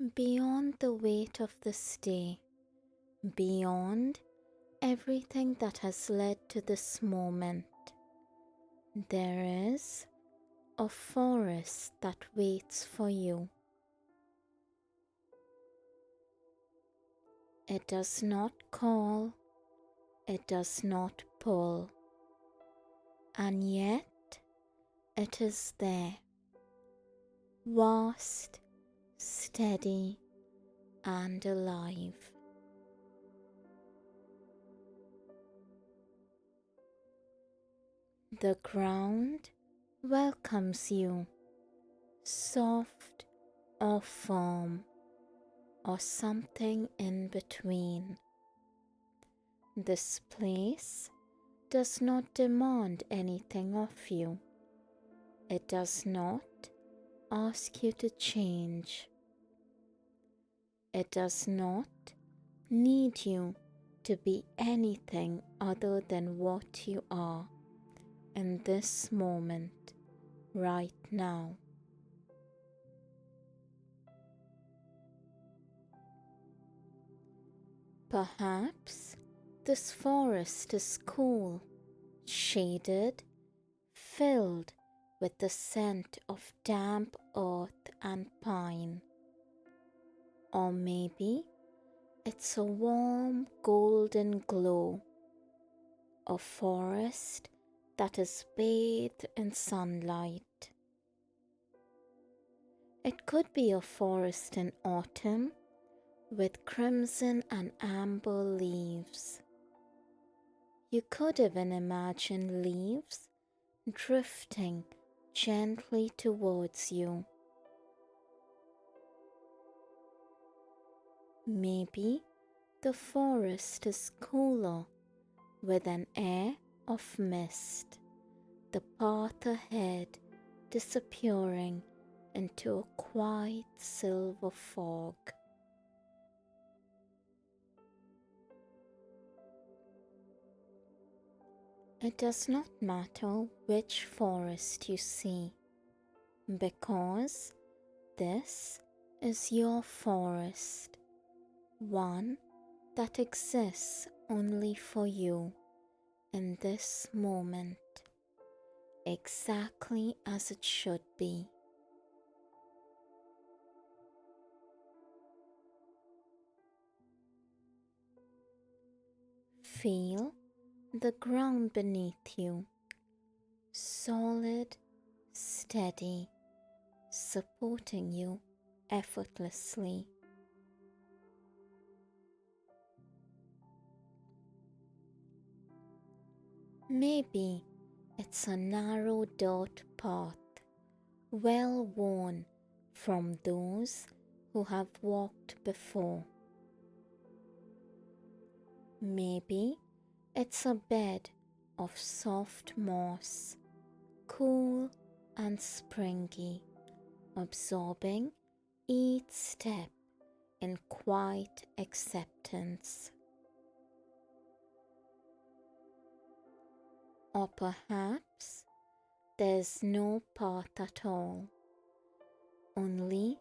Beyond the weight of this day, beyond everything that has led to this moment, there is a forest that waits for you. It does not call, it does not pull, and yet it is there, vast, steady, and alive. The ground welcomes you, soft or firm, or something in between. This place does not demand anything of you. It does not ask you to change. It does not need you to be anything other than what you are in this moment, right now. Perhaps this forest is cool, shaded, filled with the scent of damp earth and pine. Or maybe it's a warm golden glow, a forest that is bathed in sunlight. It could be a forest in autumn with crimson and amber leaves. You could even imagine leaves drifting gently towards you. Maybe the forest is cooler with an air of mist, the path ahead disappearing into a quiet silver fog. It does not matter which forest you see, because this is your forest, one that exists only for you in this moment, exactly as it should be. Feel the ground beneath you, solid, steady, supporting you effortlessly. Maybe it's a narrow dirt path, well worn from those who have walked before. Maybe it's a bed of soft moss, cool and springy, absorbing each step in quiet acceptance. Or perhaps there's no path at all, only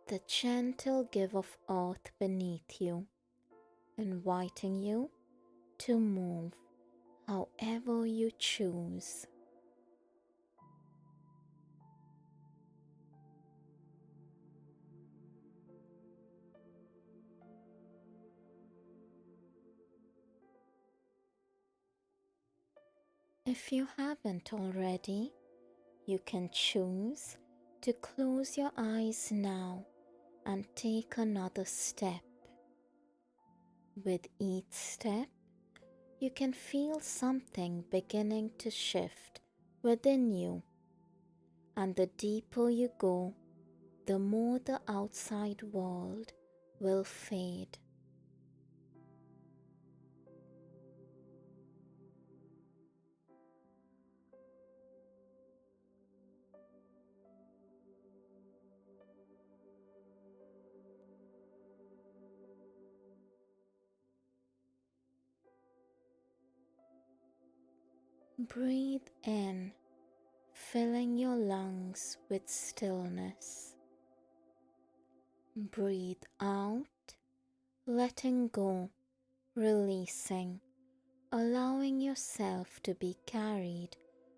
the gentle give of earth beneath you, inviting you to move however you choose. If you haven't already, you can choose to close your eyes now and take another step. With each step, you can feel something beginning to shift within you, and the deeper you go, the more the outside world will fade. Breathe in, filling your lungs with stillness. Breathe out, letting go, releasing, allowing yourself to be carried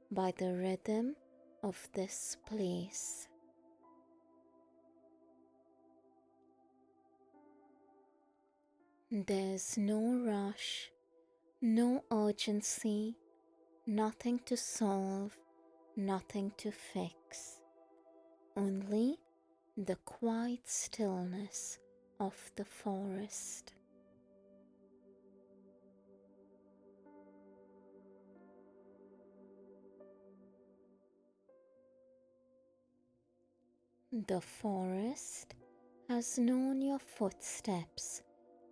by the rhythm of this place. There's no rush, no urgency, nothing to solve, nothing to fix. Only the quiet stillness of the forest. The forest has known your footsteps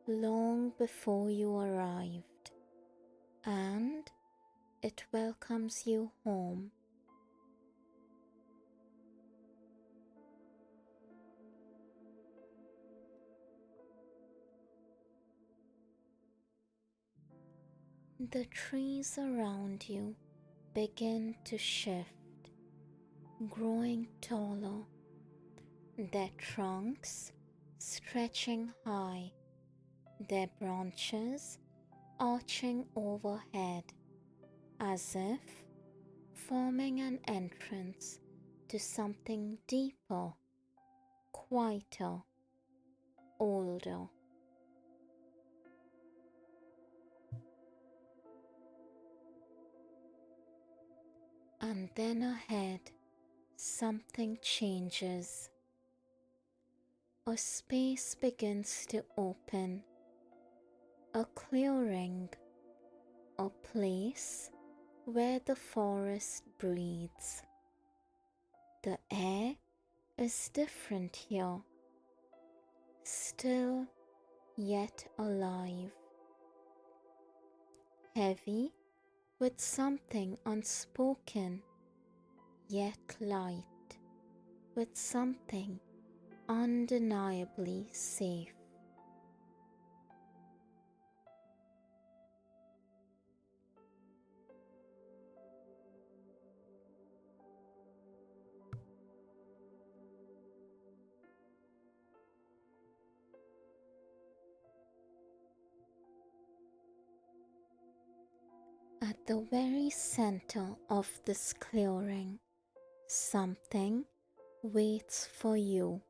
long before you arrived, and it welcomes you home. The trees around you begin to shift, growing taller, their trunks stretching high, their branches arching overhead, as if forming an entrance to something deeper, quieter, older. And then ahead, something changes. A space begins to open, a clearing, a place where the forest breathes. The air is different here, still yet alive, heavy with something unspoken, yet light with something undeniably safe. At the very center of this clearing, something waits for you.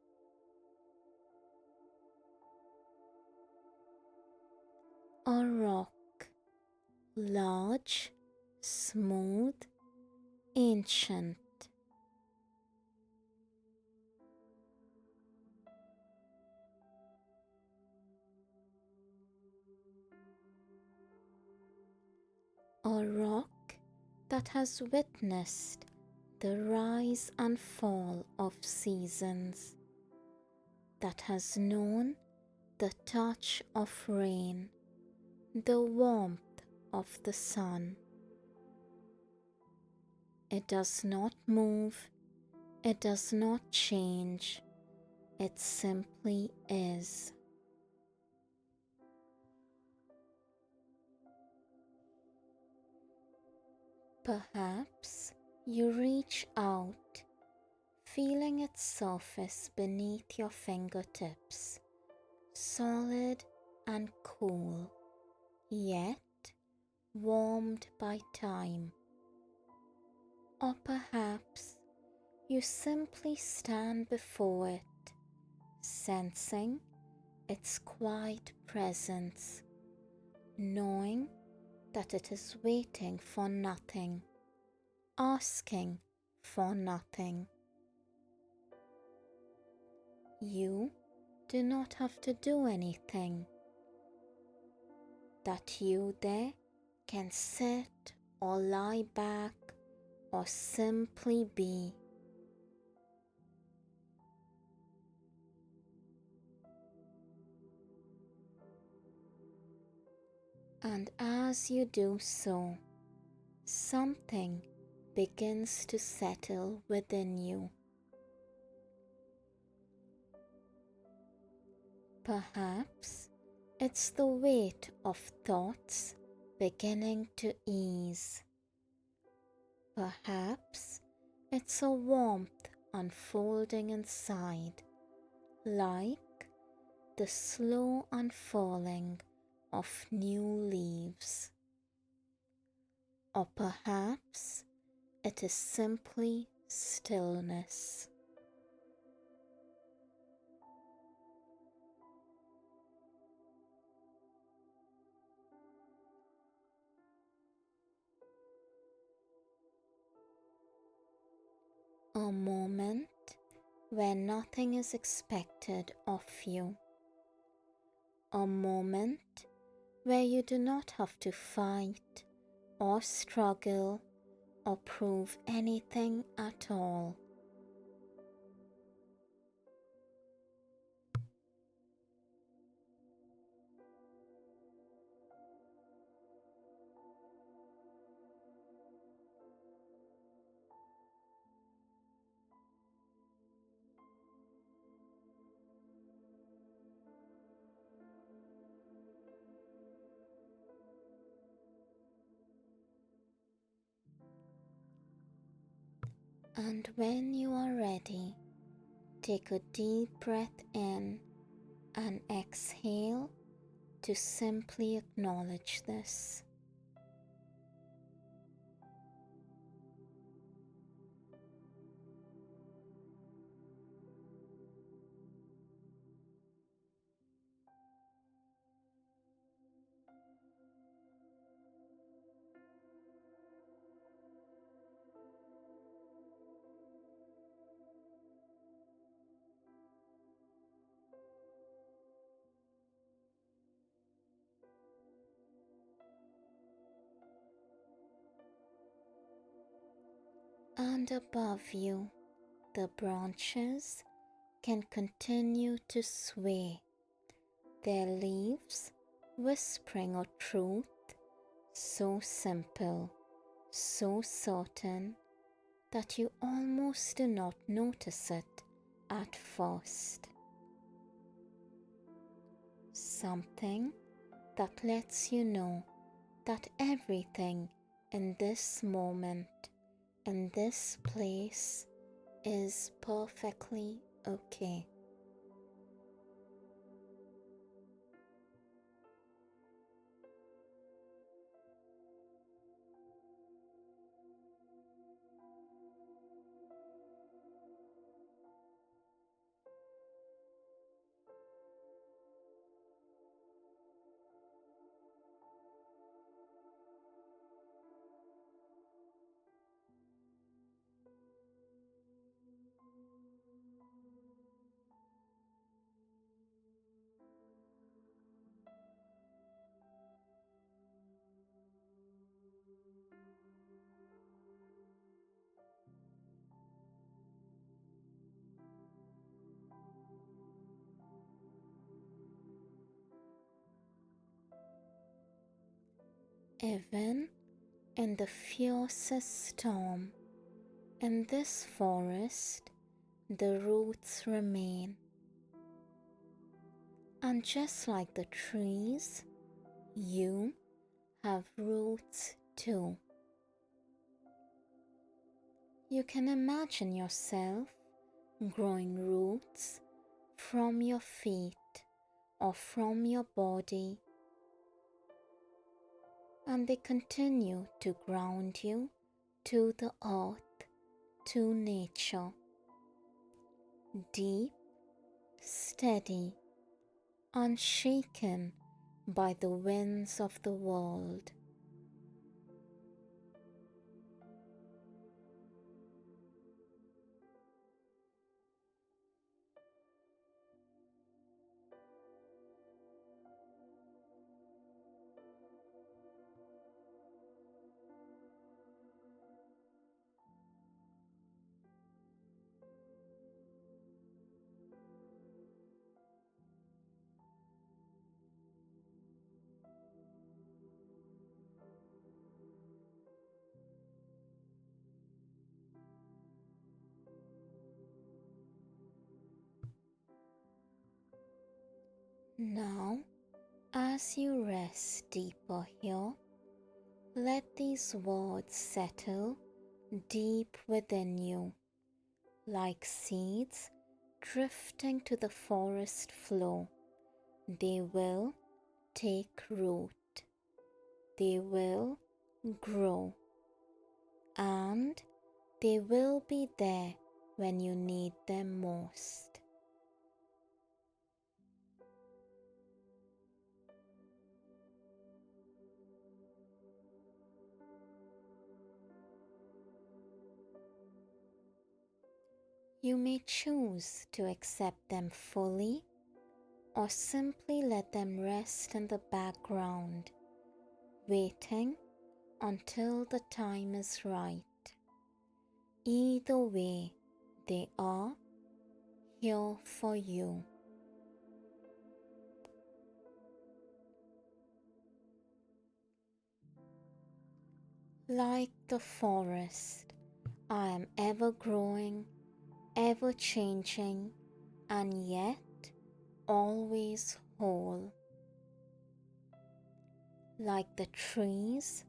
A rock, large, smooth, ancient. A rock that has witnessed the rise and fall of seasons, that has known the touch of rain, the warmth of the sun. It does not move, it does not change, it simply is. Perhaps you reach out, feeling its surface beneath your fingertips, solid and cool, yet warmed by time. Or perhaps you simply stand before it, sensing its quiet presence, knowing that it is waiting for nothing, asking for nothing. You do not have to do anything. That you there can sit or lie back or simply be. And as you do so, something begins to settle within you. Perhaps it's the weight of thoughts beginning to ease. Perhaps it's a warmth unfolding inside, light the slow unfurling of new leaves. Or perhaps it is simply stillness. A moment where nothing is expected of you. A moment where you do not have to fight or struggle or prove anything at all. And when you are ready, take a deep breath in and exhale to simply acknowledge this. And above you, the branches can continue to sway, their leaves whispering a truth so simple, so certain that you almost do not notice it at first. Something that lets you know that everything in this moment, in this place, is perfectly okay. Even in the fiercest storm, in this forest, the roots remain. And just like the trees, you have roots too. You can imagine yourself growing roots from your feet or from your body, and they continue to ground you to the earth, to nature, deep, steady, unshaken by the winds of the world. Now, as you rest deeper here, let these words settle deep within you, like seeds drifting to the forest floor they will take root, they will grow, and they will be there when you need them most. You may choose to accept them fully or simply let them rest in the background, waiting until the time is right. Either way, they are here for you. Like the forest, I am ever growing, ever changing, and yet always whole. Like the trees,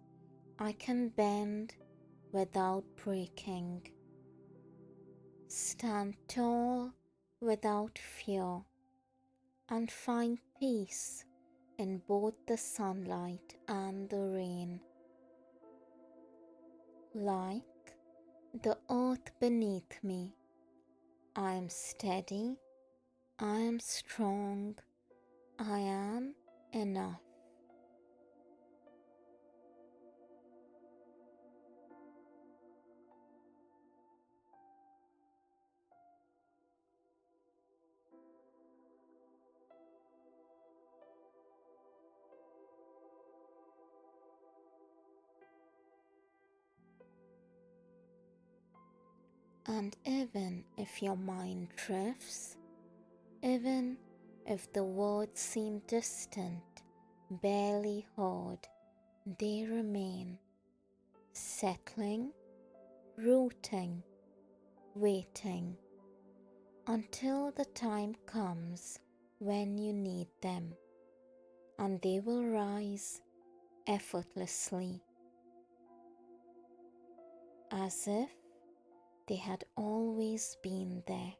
I can bend without breaking, stand tall without fear, and find peace in both the sunlight and the rain. Like the earth beneath me, I am steady, I am strong, I am enough. And even if your mind drifts, even if the words seem distant, barely heard, they remain, settling, rooting, waiting, until the time comes when you need them, and they will rise effortlessly, as if they had always been there.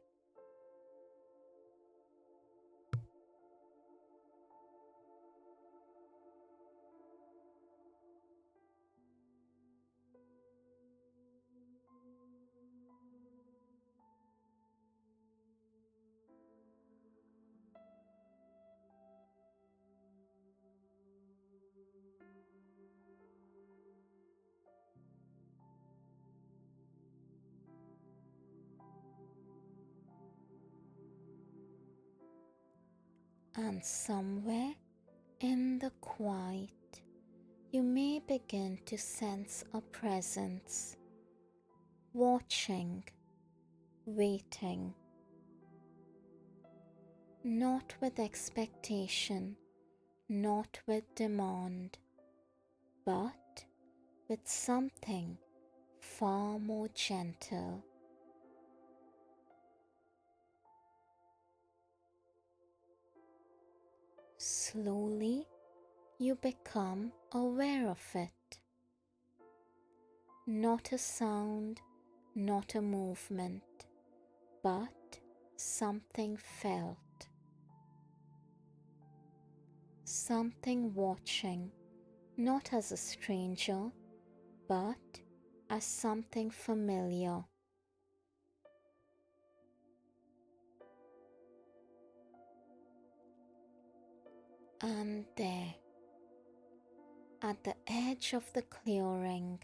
And somewhere in the quiet, you may begin to sense a presence, watching, waiting, not with expectation, not with demand, but with something far more gentle. Slowly, you become aware of it. Not a sound, not a movement, but something felt. Something watching, not as a stranger, but as something familiar. And there, at the edge of the clearing,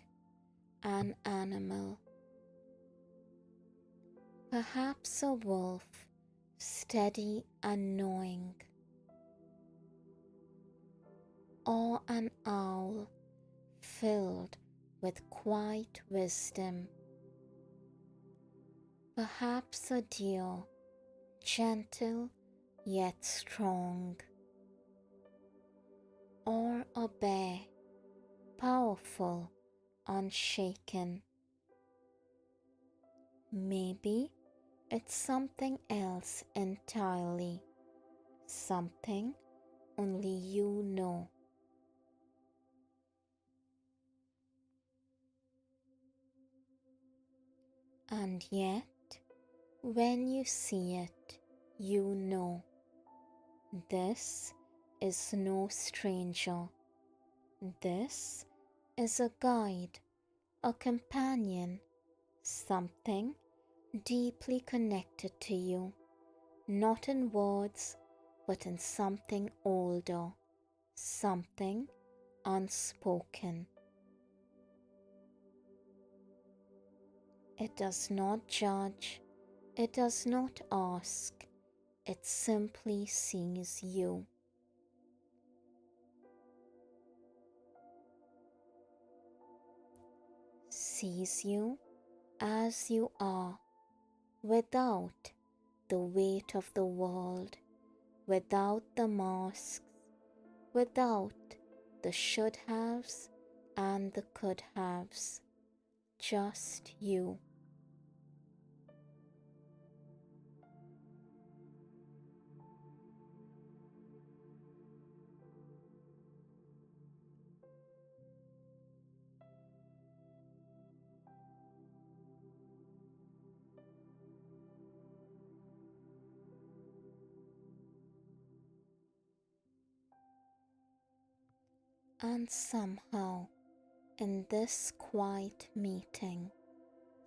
an animal, perhaps a wolf, steady and knowing, or an owl filled with quiet wisdom, perhaps a deer, gentle yet strong, or a bear, powerful, unshaken. Maybe it's something else entirely, something only you know. And yet, when you see it, you know This is no stranger. This is a guide, a companion, something deeply connected to you, not in words, but in something older, something unspoken. It does not judge, it does not ask, it simply sees you. Sees you as you are, without the weight of the world, without the masks, without the should haves and the could haves, just you. And somehow, in this quiet meeting,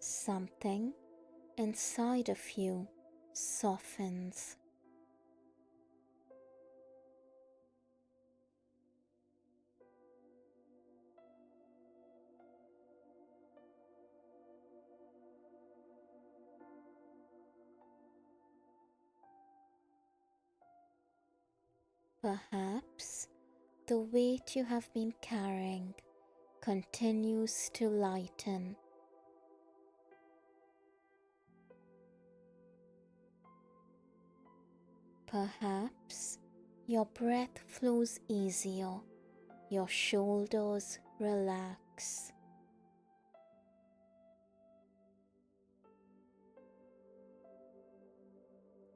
something inside of you softens. Perhaps the weight you have been carrying continues to lighten. Perhaps your breath flows easier, your shoulders relax.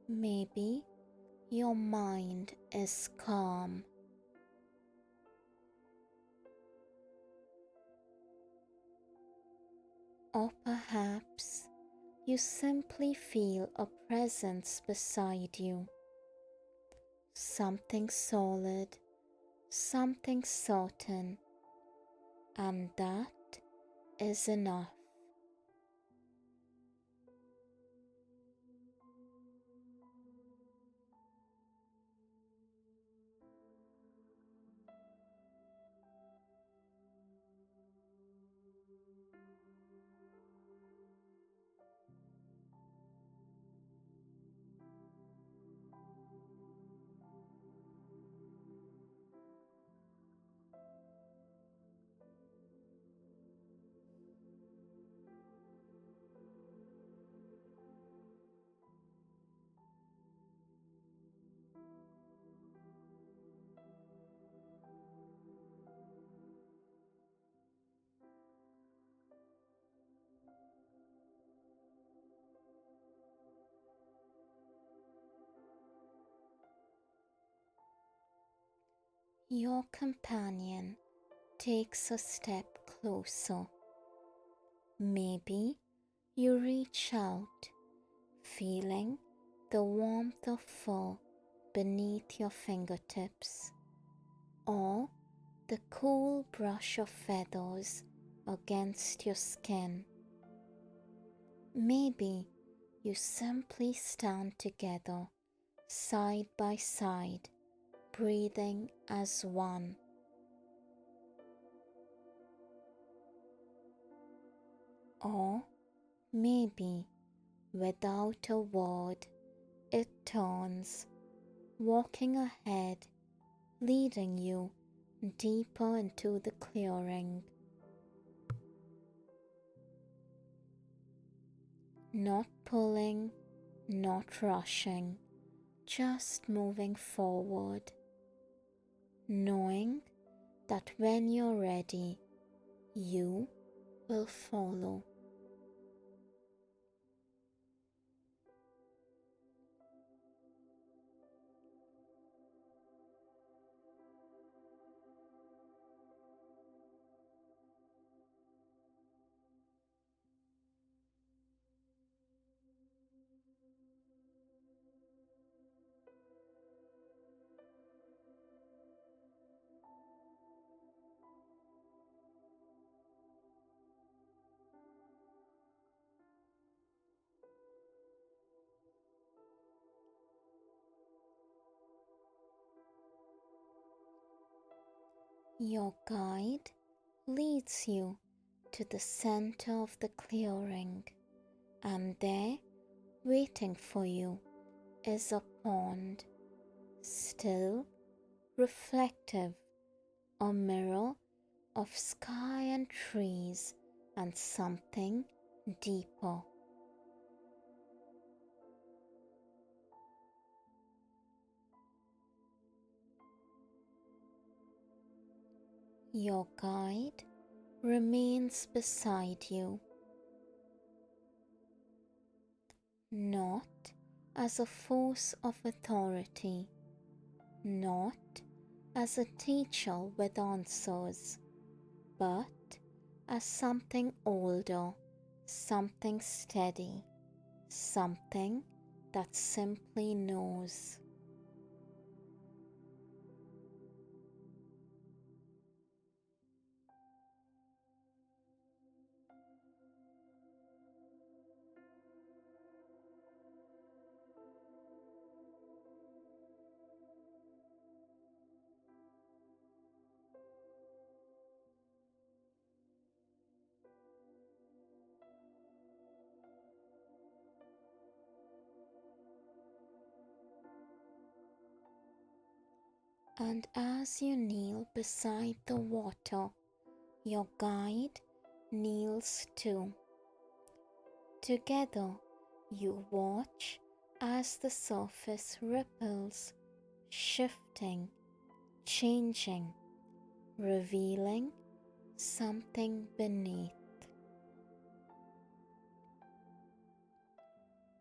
Maybe your mind is calm. Or perhaps you simply feel a presence beside you. Something solid, something certain, and that is enough. Your companion takes a step closer. Maybe you reach out, feeling the warmth of fur beneath your fingertips, or the cool brush of feathers against your skin. Maybe you simply stand together, side by side, breathing as one. Or maybe, without a word, it turns, walking ahead, leading you deeper into the clearing. Not pulling, not rushing, just moving forward, knowing that when you're ready, you will follow. Your guide leads you to the center of the clearing, and there, waiting for you, is a pond, still, reflective, a mirror of sky and trees and something deeper. Your guide remains beside you, not as a force of authority, not as a teacher with answers, but as something older, something steady, something that simply knows. And as you kneel beside the water, your guide kneels too. Together, you watch as the surface ripples, shifting, changing, revealing something beneath.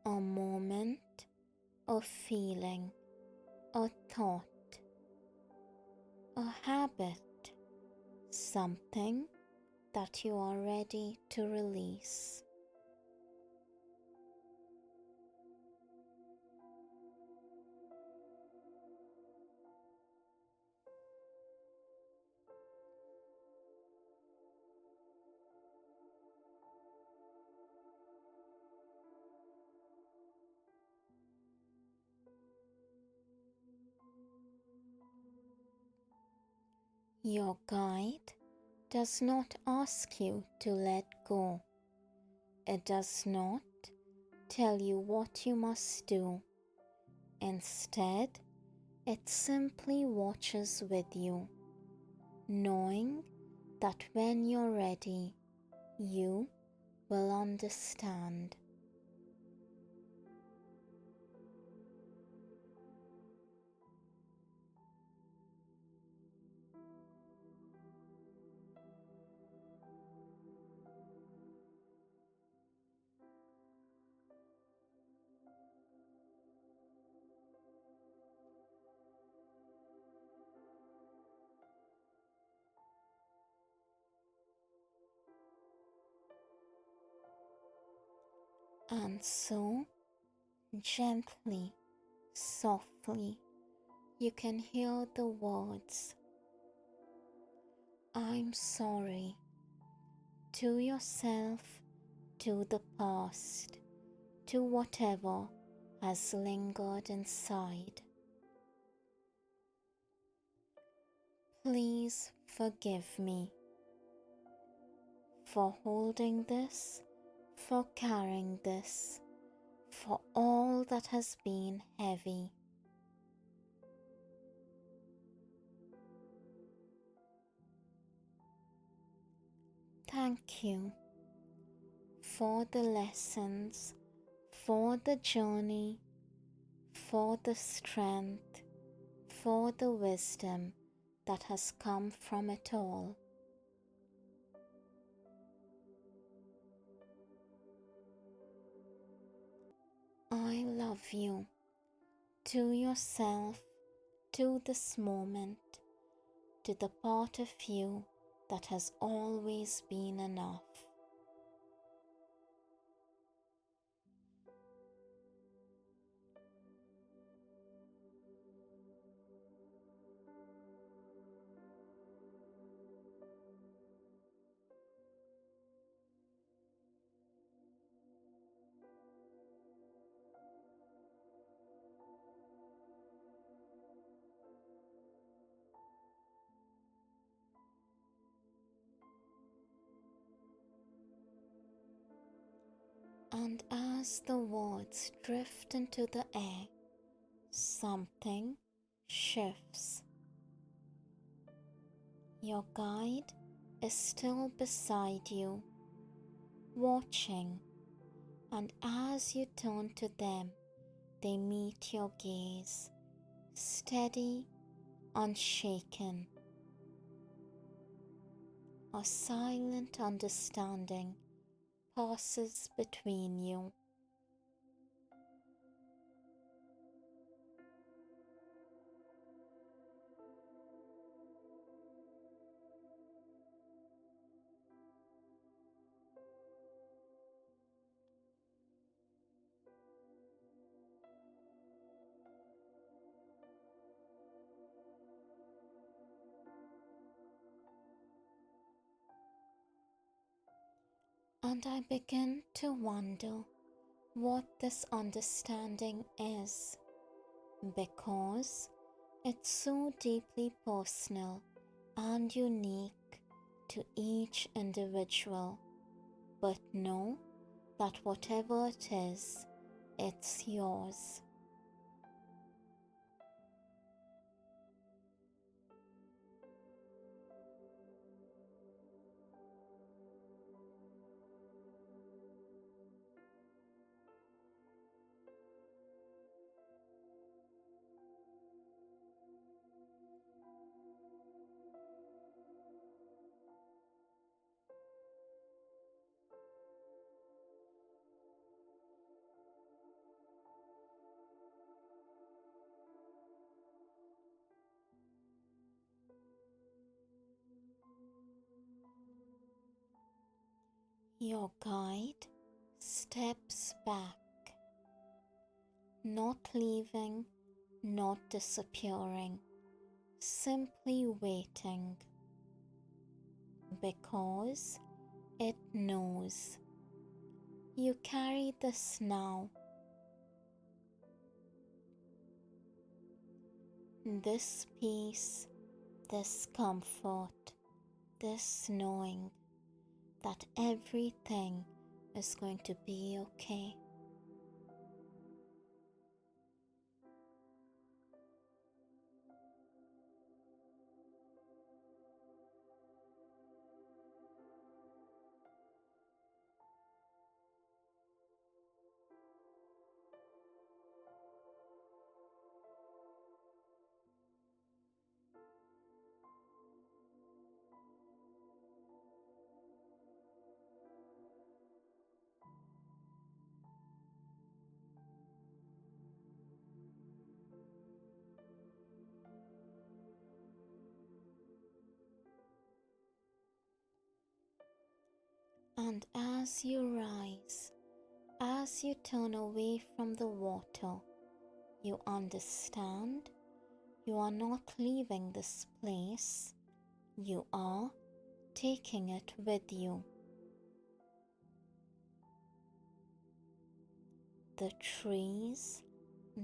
A moment, a feeling, a thought, a habit, something that you are ready to release. Your guide does not ask you to let go. It does not tell you what you must do. Instead, it simply watches with you, knowing that when you're ready, you will understand. And so, gently, softly, you can hear the words, "I'm sorry," to yourself, to the past, to whatever has lingered inside. Please forgive me for holding this, for carrying this, for all that has been heavy. Thank you for the lessons, for the journey, for the strength, for the wisdom that has come from it all. I love you, to yourself, to this moment, to the part of you that has always been enough. And as the words drift into the air, something shifts. Your guide is still beside you, watching, and as you turn to them, they meet your gaze, steady, unshaken. A silent understanding passes between you. And I begin to wonder what this understanding is, because it's so deeply personal and unique to each individual. But know that whatever it is, it's yours. Your guide steps back, not leaving, not disappearing, simply waiting, because it knows you carry this now. This peace, this comfort, this knowing that everything is going to be okay. And as you rise, as you turn away from the water, you understand you are not leaving this place, you are taking it with you. The trees,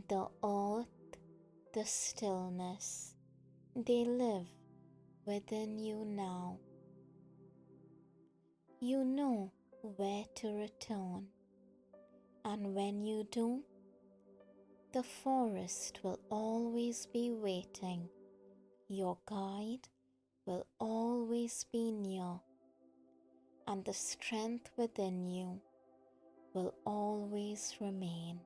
the earth, the stillness, they live within you now. You know where to return, and when you do, the forest will always be waiting. Your guide will always be near, and the strength within you will always remain.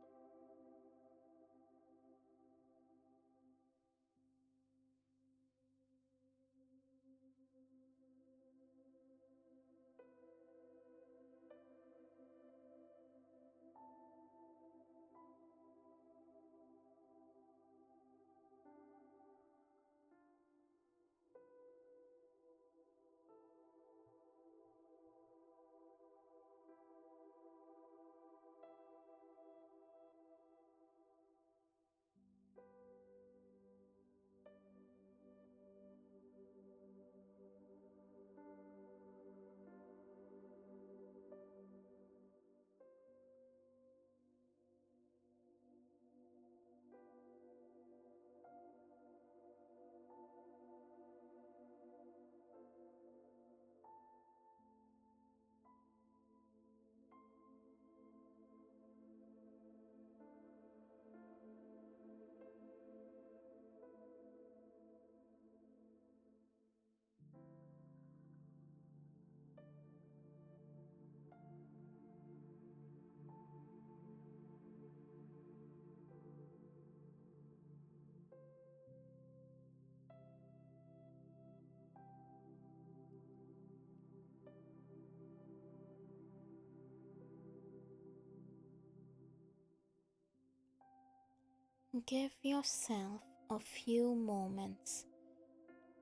Give yourself a few moments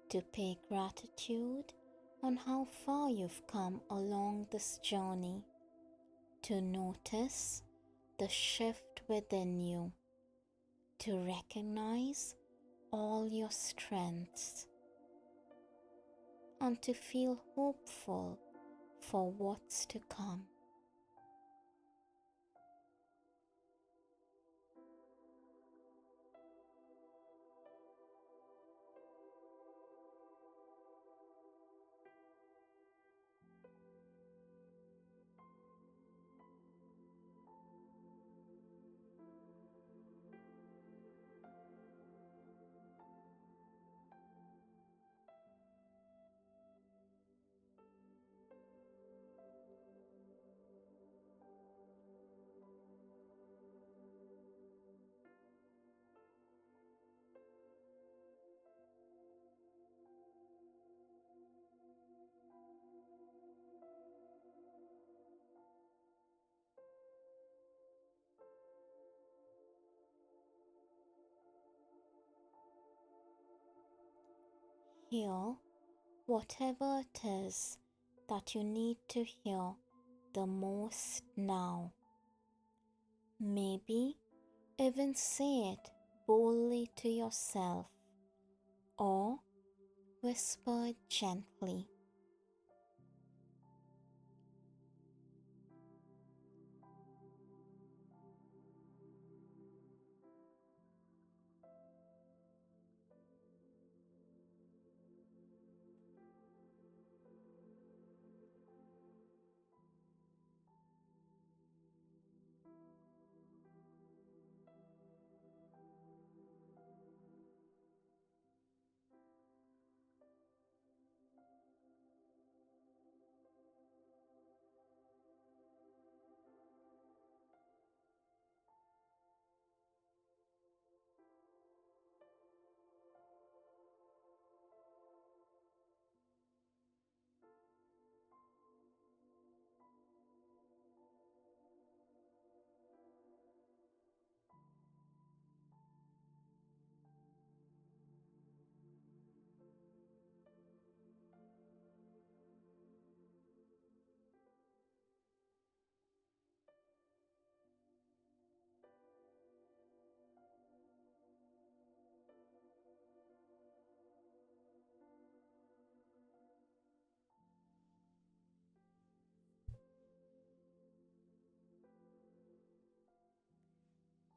to pay gratitude on how far you've come along this journey, to notice the shift within you, to recognize all your strengths, and to feel hopeful for what's to come. Hear whatever it is that you need to hear the most now. Maybe even say it boldly to yourself or whisper it gently.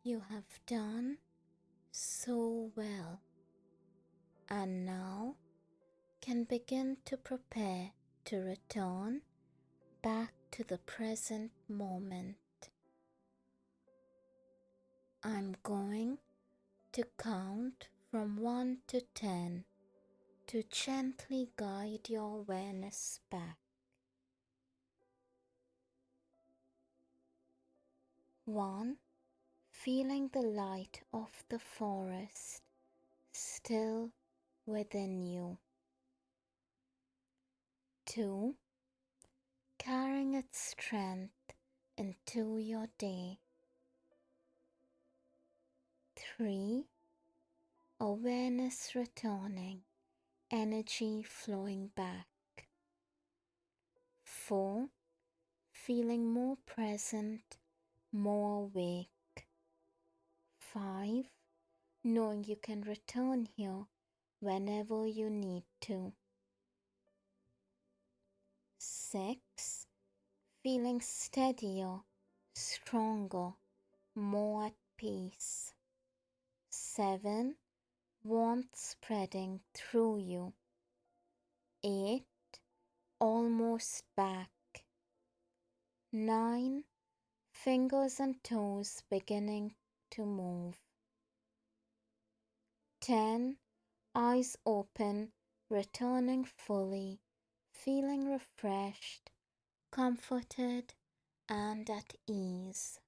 You have done so well, and now can begin to prepare to return back to the present moment. I'm going to count from 1 to 10 to gently guide your awareness back. 1. Feeling the light of the forest still within you. 2. Carrying its strength into your day. 3. Awareness returning, energy flowing back. 4. Feeling more present, more awake. 5. Knowing you can return here whenever you need to. 6. Feeling steadier, stronger, more at peace. 7. Warmth spreading through you. 8. Almost back. 9. Fingers and toes beginning to move. 10. Eyes open, returning fully, feeling refreshed, comforted, and at ease.